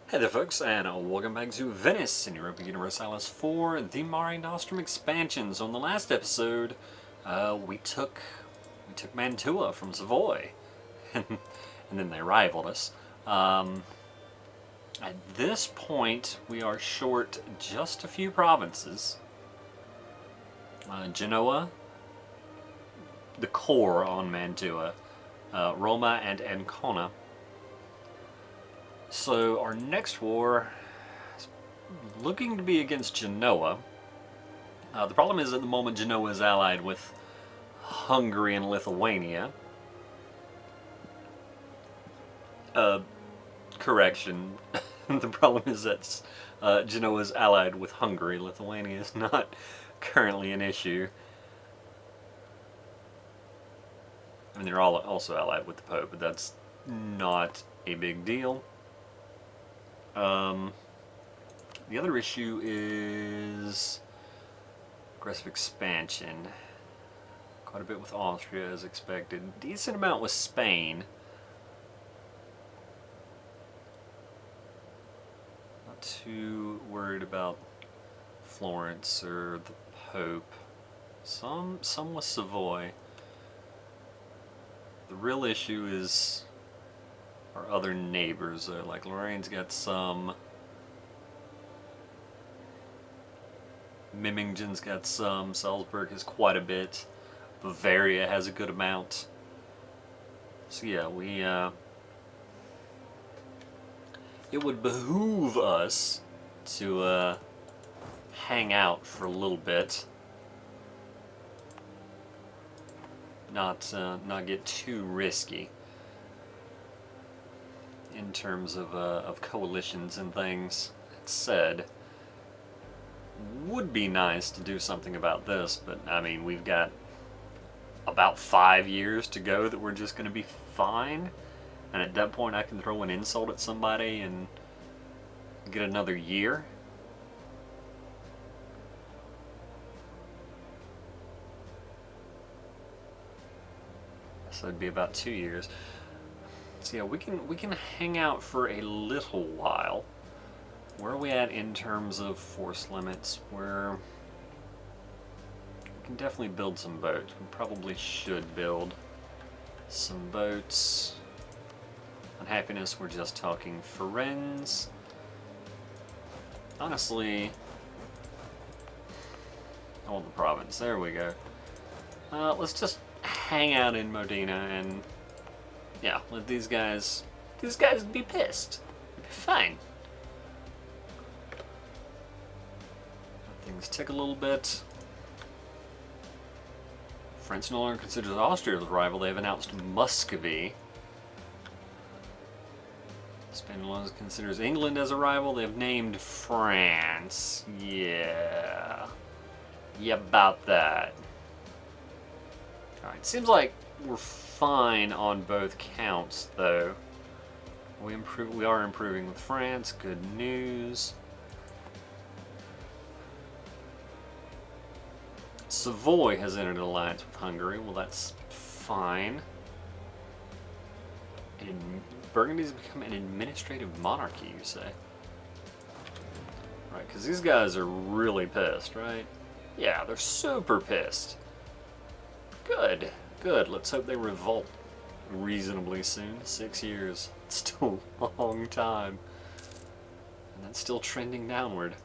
Hey there folks, and welcome back to Venice in Europa Universalis IV, the Mare Nostrum expansions. On the last episode, we took Mantua from Savoy, and then they rivaled us. At this point, we are short just a few provinces. Genoa, the core on Mantua, Roma, and Ancona. So our next war is looking to be against Genoa. The problem is at the moment Genoa is allied with Hungary and Lithuania. Correction. The problem is that Genoa is allied with Hungary. Lithuania is not currently an issue. I mean, they're all also allied with the Pope, but that's not a big deal. The other issue is aggressive expansion. Quite a bit with Austria as expected. Decent amount with Spain. Not too worried about Florence or the Pope. Some with Savoy. The real issue is our other neighbors. Like Lorraine's got some. Mimmingen's got some. Salzburg has quite a bit. Bavaria has a good amount. So yeah, it would behoove us to hang out for a little bit. Not get too risky in terms of coalitions and things. That said, would be nice to do something about this, but I mean, we've got about 5 years to go that we're just going to be fine, and at that point I can throw an insult at somebody and get another year. So it'd be about 2 years. So yeah, we can hang out for a little while. Where are we at in terms of force limits? We can definitely build some boats. We probably should build some boats. Unhappiness, we're just talking Firenze. Honestly, I want the province. There we go. Let's just hang out in Modena and yeah, let these guys be pissed. It'll be fine. Things tick a little bit. France no longer considers Austria as a rival. They've announced Muscovy. Spain no longer considers England as a rival. They've named France. Yeah. Yeah, about that. Alright, seems like we're fine on both counts, though. We are improving with France. Good news. Savoy has entered an alliance with Hungary. Well, that's fine. And Burgundy's become an administrative monarchy, you say? Right, because these guys are really pissed, right? Yeah, they're super pissed. Good, good. Let's hope they revolt reasonably soon. 6 years. It's still a long time. And that's still trending downward.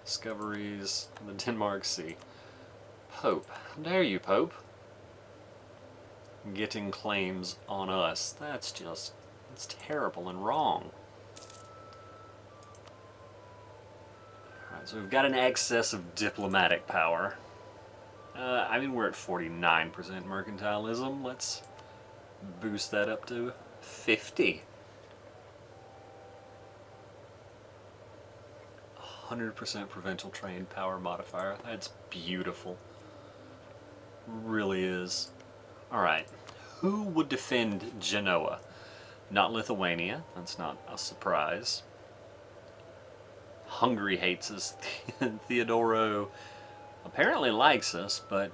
Discoveries in the Denmark Sea. Pope. How dare you, Pope? Getting claims on us. That's terrible and wrong. Alright, so we've got an excess of diplomatic power. I mean, we're at 49% mercantilism. Let's boost that up to 50. 100% provincial trained power modifier. That's beautiful. Really is. Alright. Who would defend Genoa? Not Lithuania. That's not a surprise. Hungary hates us. Theodoro apparently likes us, but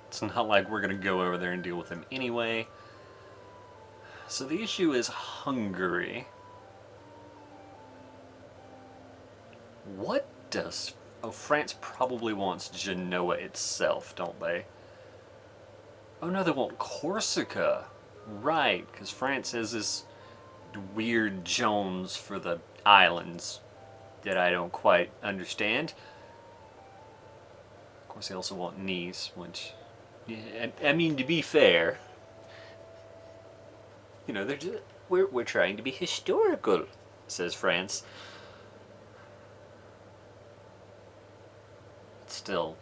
it's not like we're going to go over there and deal with him anyway. So the issue is Hungary. What does... Oh, France probably wants Genoa itself, don't they? Oh no, they want Corsica. Right, because France has this weird Jones for the islands that I don't quite understand. Of course, they also want Nice, which... Yeah, I mean, to be fair, you know, they're just, we're trying to be historical, says France. Still,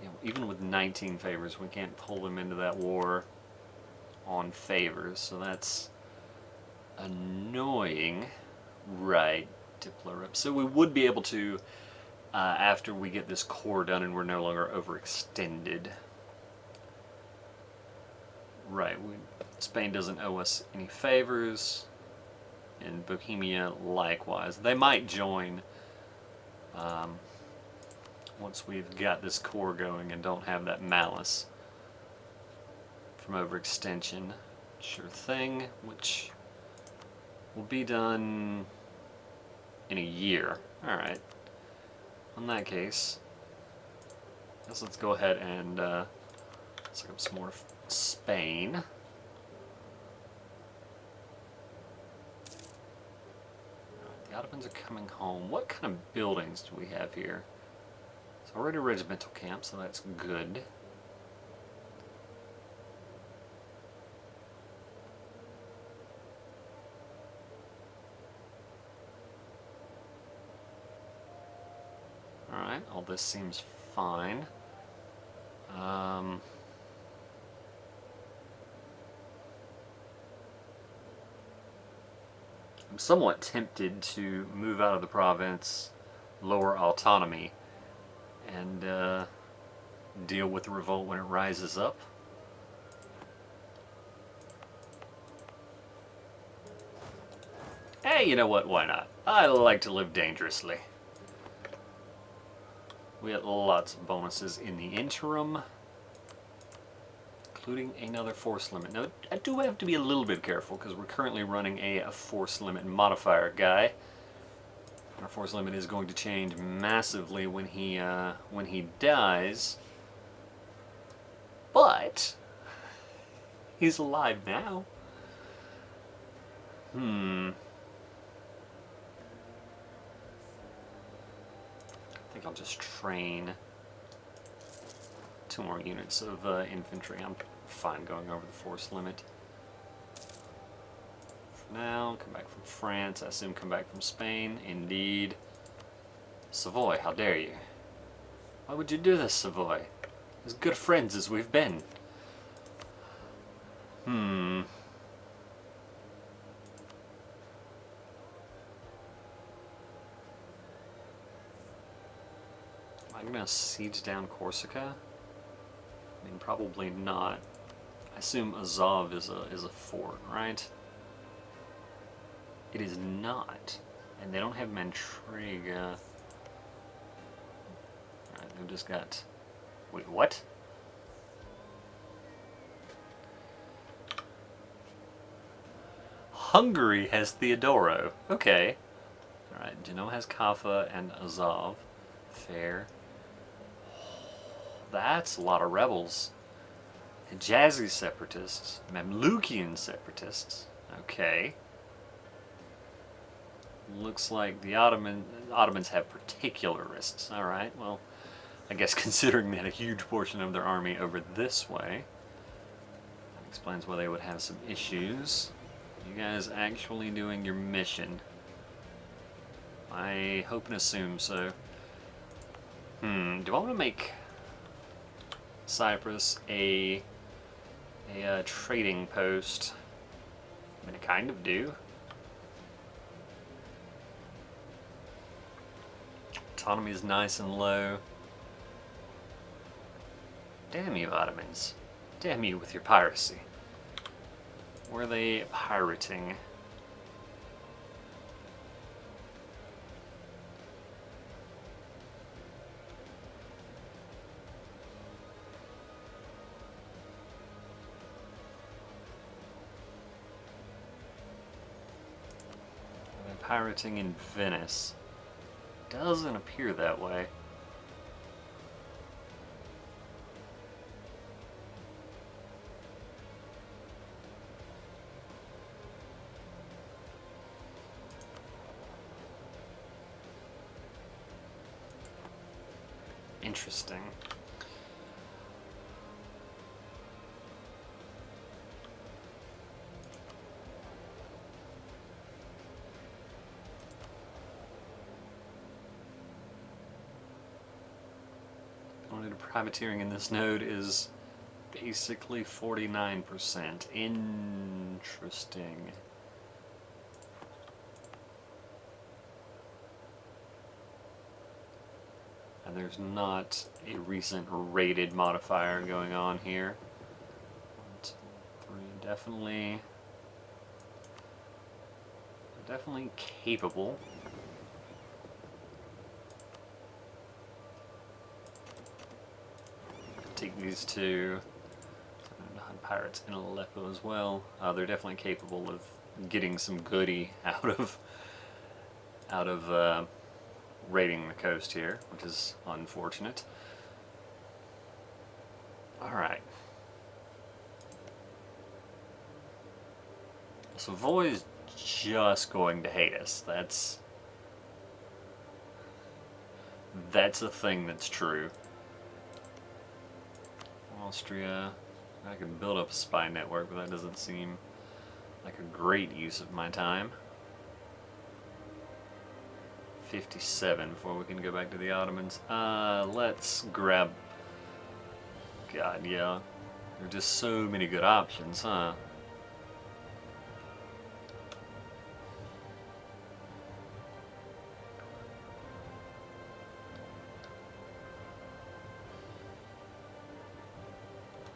you know, even with 19 favors, we can't pull them into that war on favors, so that's annoying. Right, Diplorep. So we would be able to, after we get this core done and we're no longer overextended. Right, Spain doesn't owe us any favors, and Bohemia likewise. They might join once we've got this core going and don't have that malice from overextension. Sure thing, which will be done in a year. Alright. In that case, I guess let's go ahead and let's look up some more Spain. The Ottomans are coming home. What kind of buildings do we have here? It's already a regimental camp, so that's good. Alright, all this seems fine. I'm somewhat tempted to move out of the province, lower autonomy, and deal with the revolt when it rises up. Hey, you know what? Why not? I like to live dangerously. We get lots of bonuses in the interim, including another force limit. Now, I do have to be a little bit careful because we're currently running a force limit modifier guy. Our force limit is going to change massively when he dies, but he's alive now. I think I'll just train 2 more units of infantry. I'm fine going over the force limit. For now, come back from France. I assume come back from Spain. Indeed. Savoy, how dare you? Why would you do this, Savoy? As good friends as we've been. Am I gonna siege down Corsica? I mean, probably not. I assume Azov is a fort, right? It is not, and they don't have Mantrega. Alright, they've just got... Wait, what? Hungary has Theodoro. Okay. Alright, Genoa has Kaffa and Azov. Fair. That's a lot of rebels. Hijazi separatists. Mamlukian separatists. Okay. Looks like the Ottomans have particularists. Alright, well, I guess considering they had a huge portion of their army over this way, that explains why they would have some issues. You guys actually doing your mission? I hope and assume so. Do I want to make Cyprus a trading post? I mean, I kind of do. Autonomy is nice and low. Damn you, Ottomans. Damn you with your piracy. Were they pirating? pirating in Venice. Doesn't appear that way. Interesting. Penalty to privateering in this node is basically 49%. Interesting. And there's not a recent rated modifier going on here. 1, 2, 3, definitely capable. Take these two pirates in Aleppo as well. They're definitely capable of getting some goodie out of raiding the coast here, which is unfortunate. Alright. So Voy's just going to hate us. That's a thing that's true. Austria, I can build up a spy network, but that doesn't seem like a great use of my time. 57 before we can go back to the Ottomans. Let's grab... God, yeah. There are just so many good options, huh?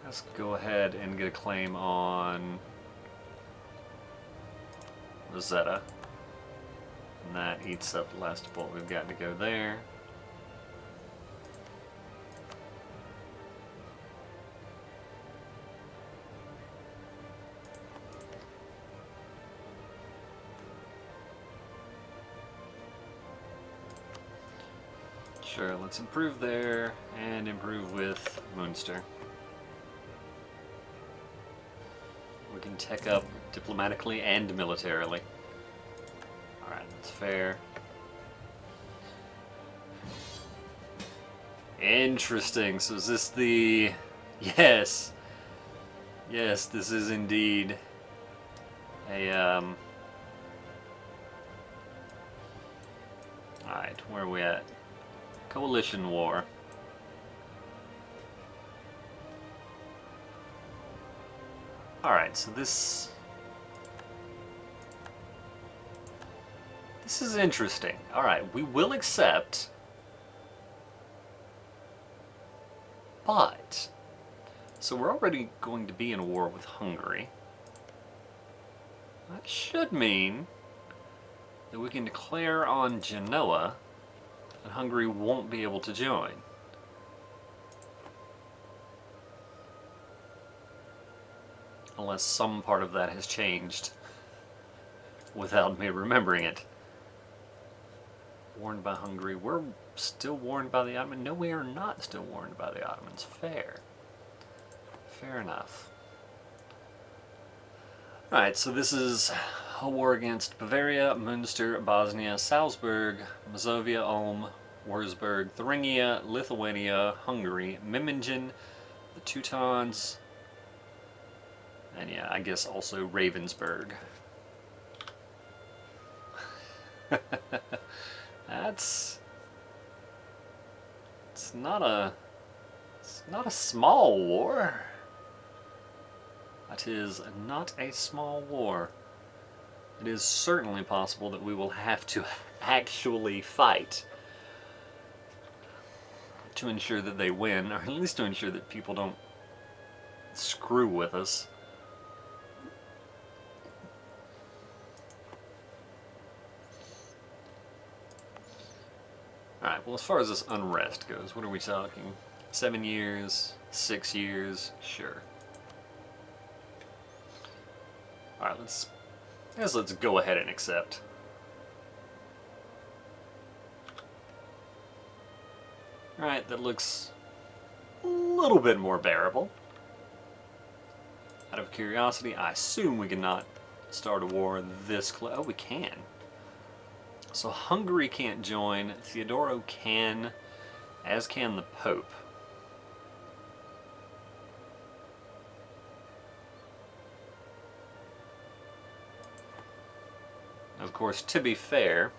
Let's go ahead and get a claim on Rosetta. And that eats up the last of what we've got to go there. Sure, let's improve there and improve with Munster. We can tech up diplomatically and militarily. Alright, that's fair. Interesting. So is this the... Yes. Yes, this is indeed a... Alright, where are we at? Coalition war. Alright, so this is interesting. Alright, we will accept, but, so we're already going to be in a war with Hungary. That should mean that we can declare on Genoa and Hungary won't be able to join. Unless some part of that has changed without me remembering it. Warned by Hungary. We're still warned by the Ottomans. No, we are not still warned by the Ottomans. Fair. Fair enough. Alright, so this is a war against Bavaria, Münster, Bosnia, Salzburg, Mazovia, Ulm, Wurzburg, Thuringia, Lithuania, Hungary, Memmingen, the Teutons, and yeah, I guess also Ravensburg. It's not a small war. That is not a small war. It is certainly possible that we will have to actually fight to ensure that they win, or at least to ensure that people don't screw with us. Alright, well, as far as this unrest goes, what are we talking? 7 years? 6 years? Sure. Alright, let's go ahead and accept. Alright, that looks a little bit more bearable. Out of curiosity, I assume we cannot start a war this close. Oh, we can. So Hungary can't join. Theodoro can, as can the Pope. Of course, to be fair,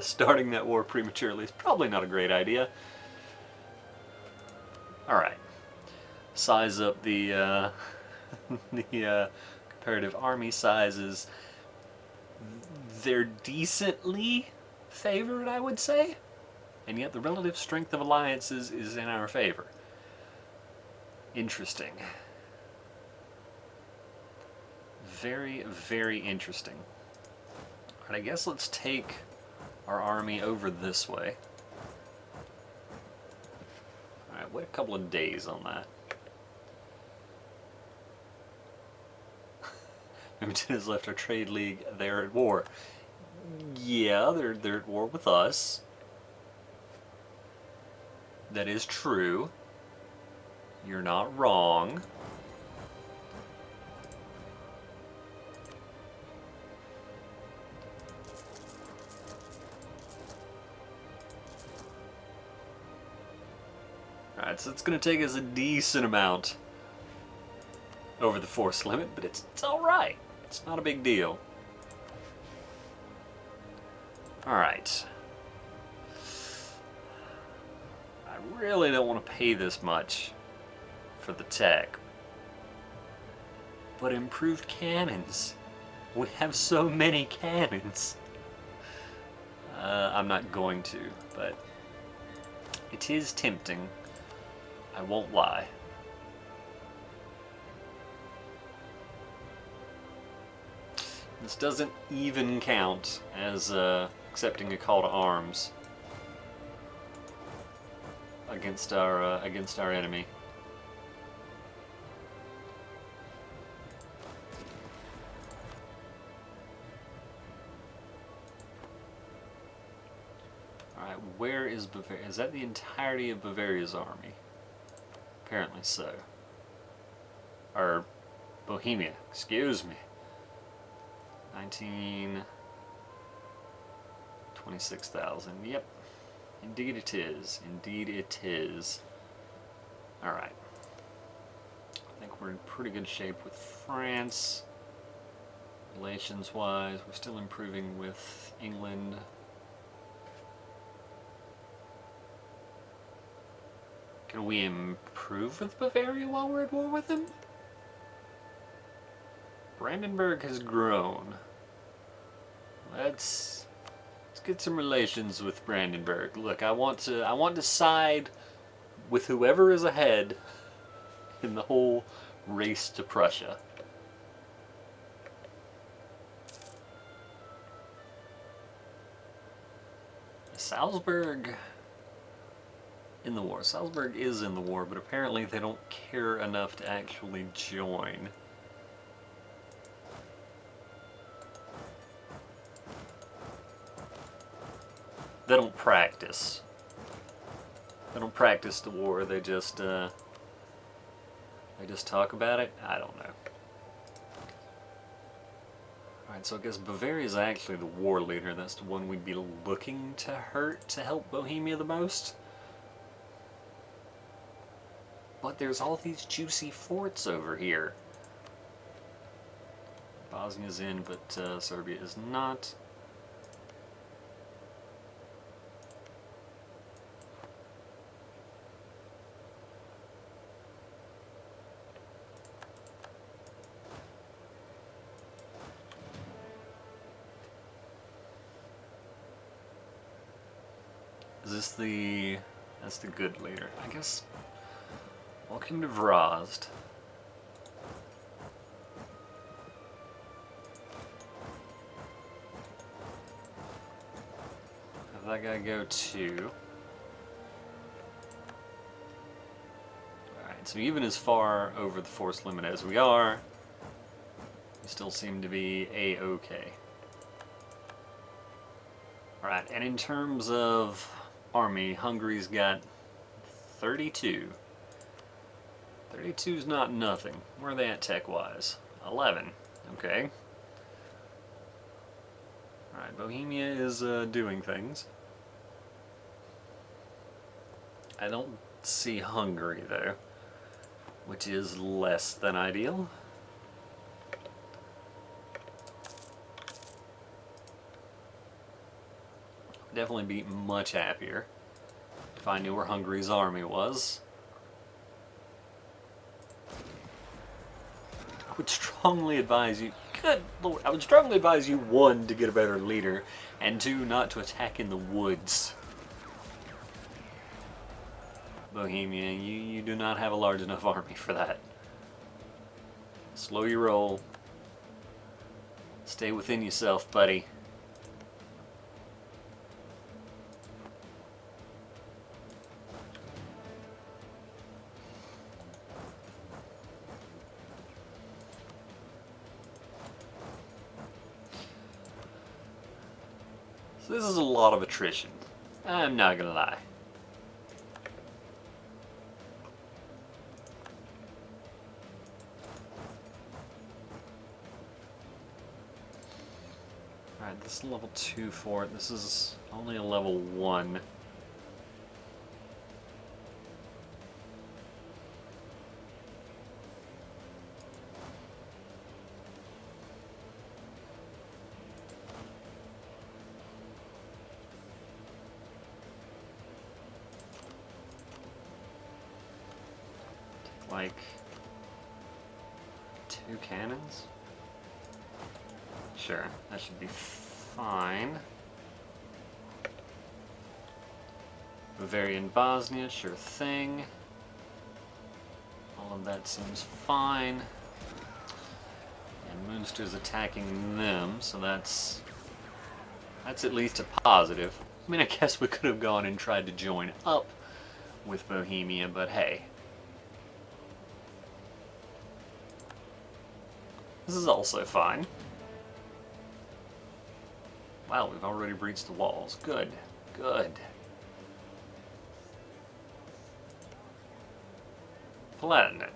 starting that war prematurely is probably not a great idea. Alright. Size up the the comparative army sizes. They're decently favored, I would say. And yet the relative strength of alliances is in our favor. Interesting. Very, very interesting. Alright, I guess let's take our army over this way. Alright, wait a couple of days on that. Edmonton has left our trade league. They're at war. Yeah, they're at war with us. That is true. You're not wrong. Alright, so it's going to take us a decent amount over the force limit, but it's alright. It's not a big deal. Alright. I really don't want to pay this much for the tech. But improved cannons. We have so many cannons. I'm not going to, but it is tempting. I won't lie. This doesn't even count as accepting a call to arms against our enemy. All right, where is Bavaria? Is that the entirety of Bavaria's army? Apparently so. Or Bohemia, excuse me. 26,000. Yep. Indeed it is. Indeed it is. Alright. I think we're in pretty good shape with France. Relations-wise, we're still improving with England. Can we improve with Bavaria while we're at war with them? Brandenburg has grown. Let's get some relations with Brandenburg. Look, I want to side with whoever is ahead in the whole race to Prussia. Salzburg in the war. Salzburg is in the war, but apparently they don't care enough to actually join. They don't practice. They don't practice the war. They just talk about it. I don't know. All right, so I guess Bavaria is actually the war leader. That's the one we'd be looking to hurt to help Bohemia the most. But there's all these juicy forts over here. Bosnia's in, but Serbia is not. Is this the... that's the good leader. I guess... welcome to Vrozd. Have that guy go too. Alright, so even as far over the force limit as we are, we still seem to be A-okay. Alright, and in terms of army, Hungary's got 32. 32's not nothing. Where are they at tech-wise? 11. Okay. Alright, Bohemia is doing things. I don't see Hungary, though, which is less than ideal. Definitely be much happier if I knew where Hungary's army was. I would strongly advise you, good lord, I would strongly advise you, 1, to get a better leader, and 2, not to attack in the woods. Bohemia, you do not have a large enough army for that. Slow your roll. Stay within yourself, buddy. So this is a lot of attrition. I'm not gonna lie. Alright, this is level 2 fort. This is only a level 1. Like 2 cannons? Sure, that should be fine. Bavarian Bosnia, sure thing. All of that seems fine. And Münster's attacking them, so that's at least a positive. I mean, I guess we could have gone and tried to join up with Bohemia, but hey. This is also fine. Wow, we've already breached the walls. Good, good. Palatinate.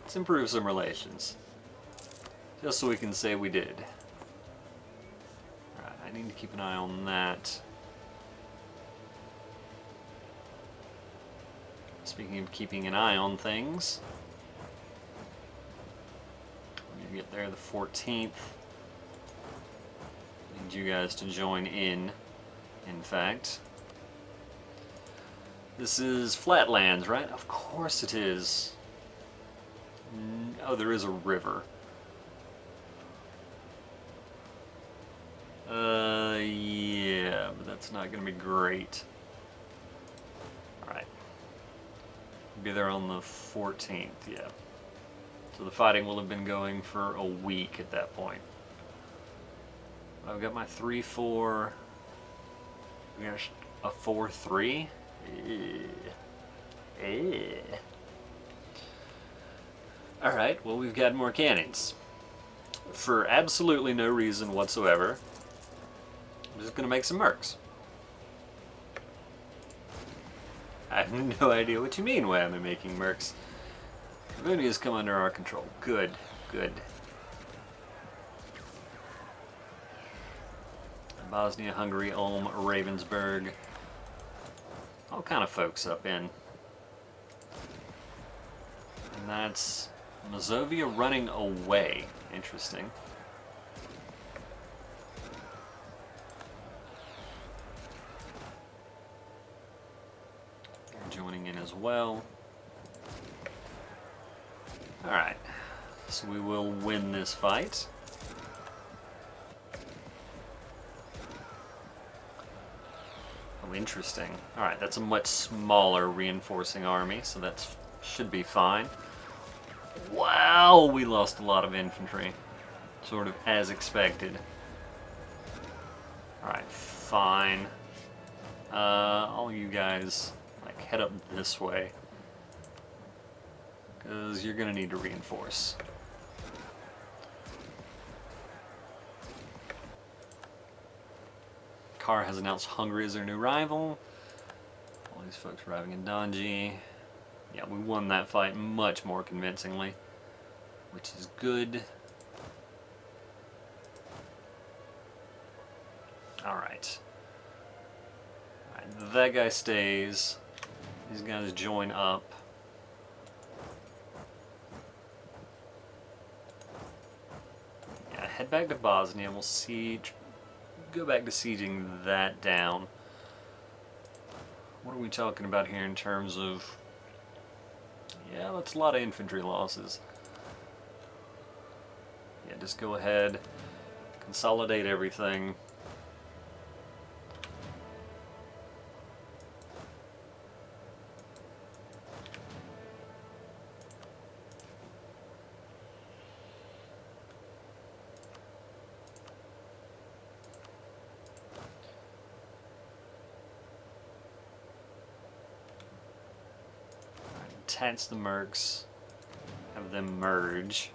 Let's improve some relations. Just so we can say we did. Alright, I need to keep an eye on that. Speaking of keeping an eye on things, when you get there the 14th, I need you guys to join in fact. This is flatlands, right? Of course it is. Oh, there is a river. Yeah, but that's not going to be great. Alright. Be there on the 14th, yeah. So the fighting will have been going for a week at that point. I've got my 3-4. We got a 4-3. Alright, well, we've got more cannons. For absolutely no reason whatsoever, I'm just gonna make some mercs. I have no idea what you mean, why am I making mercs? Venice has come under our control. Good, good. Bosnia, Hungary, Ulm, Ravensburg. All kind of folks up in. And that's Mazovia running away. Interesting. They're joining in as well. Alright. So we will win this fight. Oh, interesting. Alright, that's a much smaller reinforcing army, so that should be fine. Wow, we lost a lot of infantry. Sort of as expected. Alright, fine. All you guys, like, head up this way. Because you're going to need to reinforce. Car has announced Hungary as their new rival. these folks arriving in Donji. Yeah, we won that fight much more convincingly, which is good. Alright. Alright, that guy stays. These guys join up. Yeah, head back to Bosnia. We'll go back to sieging that down. What are we talking about here in terms of... Yeah, that's a lot of infantry losses. Yeah, just go ahead, consolidate everything. Attach the mercs, have them merge.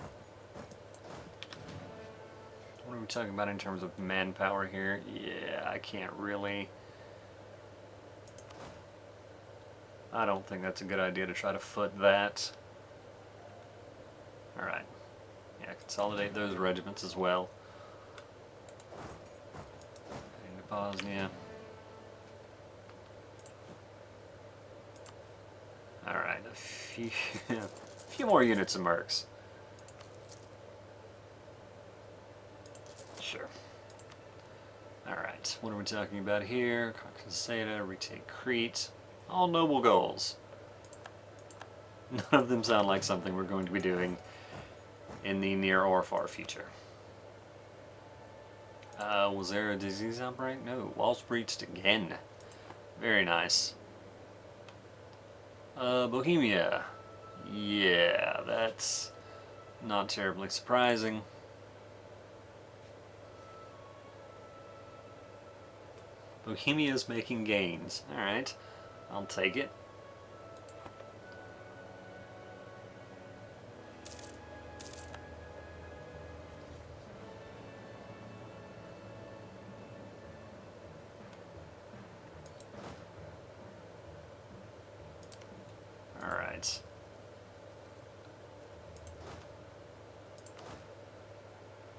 What are we talking about in terms of manpower here? Yeah, I can't really... I don't think that's a good idea to try to foot that. Alright. Yeah, consolidate those regiments as well. Into Bosnia. Alright, a few more units of mercs. Sure. Alright, what are we talking about here? Conquer, retake Crete. All noble goals. None of them sound like something we're going to be doing in the near or far future. Was there a disease outbreak? No, walls breached again. Very nice. Bohemia. Yeah, that's not terribly surprising. Bohemia's making gains. Alright, I'll take it. Alright.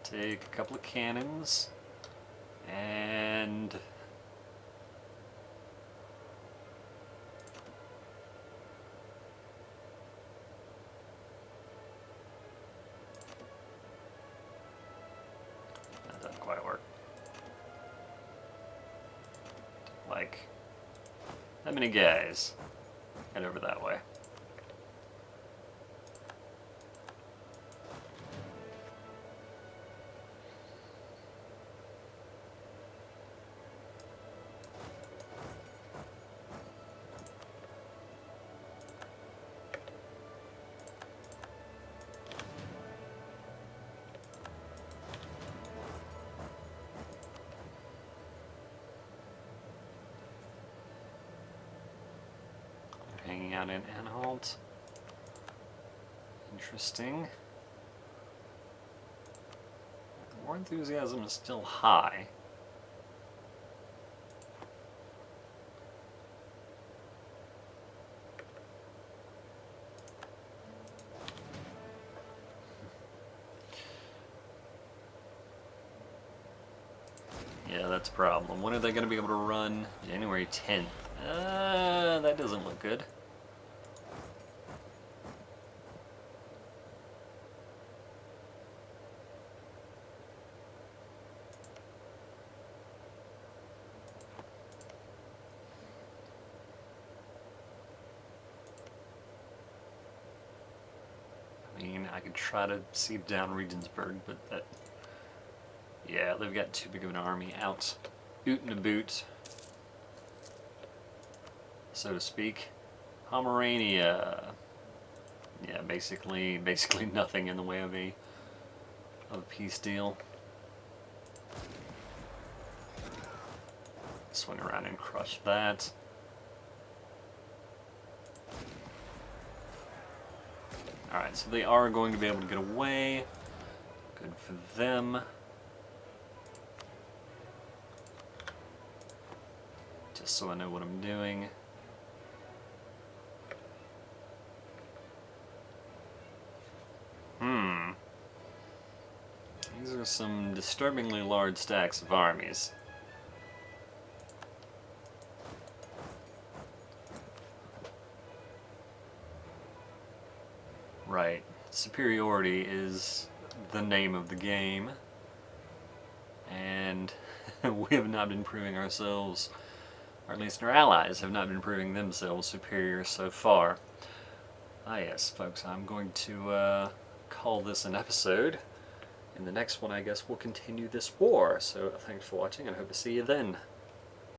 Take a couple of cannons and that doesn't quite work. Like that many guys. Head over that way. Hanging out in Anhalt. Interesting. War enthusiasm is still high. Yeah, that's a problem. When are they going to be able to run? January 10th. That doesn't look good. I mean, I could try to siege down Regensburg, but that... Yeah, they've got too big of an army out. Boot and a boot, so to speak. Pomerania. Yeah, basically nothing in the way of a peace deal. Swing around and crush that. Alright, so they are going to be able to get away. Good for them. Just so I know what I'm doing. There's some disturbingly large stacks of armies. Right. Superiority is the name of the game. And we have not been proving ourselves, or at least our allies have not been proving themselves superior so far. Ah yes, folks, I'm going to call this an episode. In the next one, I guess we'll continue this war. So thanks for watching, and I hope to see you then.